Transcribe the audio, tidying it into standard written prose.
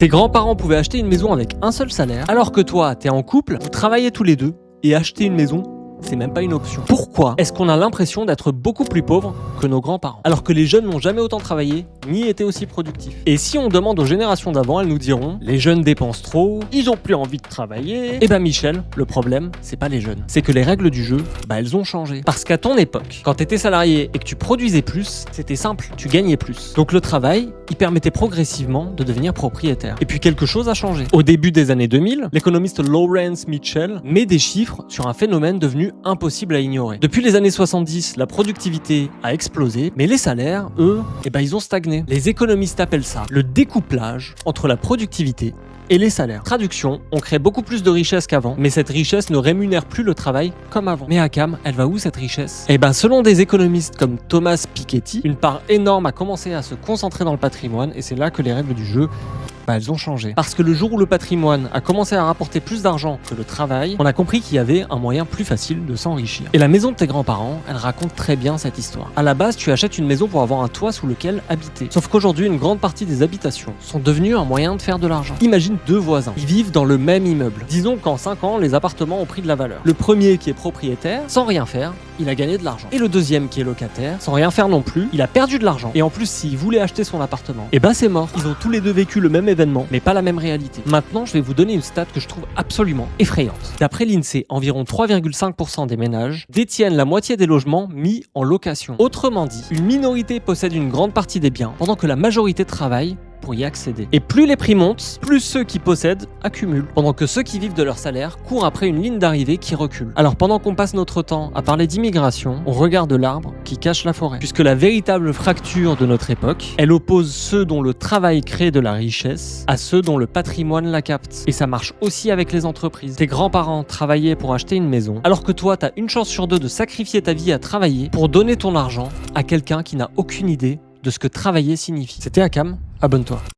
Tes grands-parents pouvaient acheter une maison avec un seul salaire, alors que toi, t'es en couple, vous travaillez tous les deux, et acheter une maison, c'est même pas une option. Pourquoi est-ce qu'on a l'impression d'être beaucoup plus pauvre que nos grands-parents, alors que les jeunes n'ont jamais autant travaillé, ni été aussi productifs? Et si on demande aux générations d'avant, elles nous diront « Les jeunes dépensent trop, ils ont plus envie de travailler ». Eh ben Michel, le problème, c'est pas les jeunes. C'est que les règles du jeu, elles ont changé. Parce qu'à ton époque, quand t'étais salarié et que tu produisais plus, c'était simple, tu gagnais plus. Donc le travail, il permettait progressivement de devenir propriétaire. Et puis quelque chose a changé. Au début des années 2000, l'économiste Lawrence Mitchell met des chiffres sur un phénomène devenu impossible à ignorer. Depuis les années 70, la productivité a explosé, mais les salaires, eux, ils ont stagné. Les économistes appellent ça le découplage entre la productivité et les salaires. Traduction, on crée beaucoup plus de richesse qu'avant, mais cette richesse ne rémunère plus le travail comme avant. Mais Akam, elle va où cette richesse? Selon des économistes comme Thomas Piketty, une part énorme a commencé à se concentrer dans le patrimoine, et c'est là que les règles du jeu elles ont changé. Parce que le jour où le patrimoine a commencé à rapporter plus d'argent que le travail, on a compris qu'il y avait un moyen plus facile de s'enrichir. Et la maison de tes grands-parents, elle raconte très bien cette histoire. À la base, tu achètes une maison pour avoir un toit sous lequel habiter. Sauf qu'aujourd'hui, une grande partie des habitations sont devenues un moyen de faire de l'argent. Imagine deux voisins. Ils vivent dans le même immeuble. Disons qu'en 5 ans, les appartements ont pris de la valeur. Le premier qui est propriétaire, sans rien faire, il a gagné de l'argent. Et le deuxième qui est locataire, sans rien faire non plus, il a perdu de l'argent. Et en plus, s'il voulait acheter son appartement, c'est mort. Ils ont tous les deux vécu le même événement, mais pas la même réalité. Maintenant, je vais vous donner une stat que je trouve absolument effrayante. D'après l'INSEE, environ 3,5% des ménages détiennent la moitié des logements mis en location. Autrement dit, une minorité possède une grande partie des biens, pendant que la majorité travaille pour y accéder. Et plus les prix montent, plus ceux qui possèdent accumulent, pendant que ceux qui vivent de leur salaire courent après une ligne d'arrivée qui recule. Alors pendant qu'on passe notre temps à parler d'immigration, on regarde l'arbre qui cache la forêt. Puisque la véritable fracture de notre époque, elle oppose ceux dont le travail crée de la richesse à ceux dont le patrimoine la capte. Et ça marche aussi avec les entreprises. Tes grands-parents travaillaient pour acheter une maison, alors que toi, t'as une chance sur deux de sacrifier ta vie à travailler pour donner ton argent à quelqu'un qui n'a aucune idée de ce que travailler signifie. C'était Akam, abonne-toi.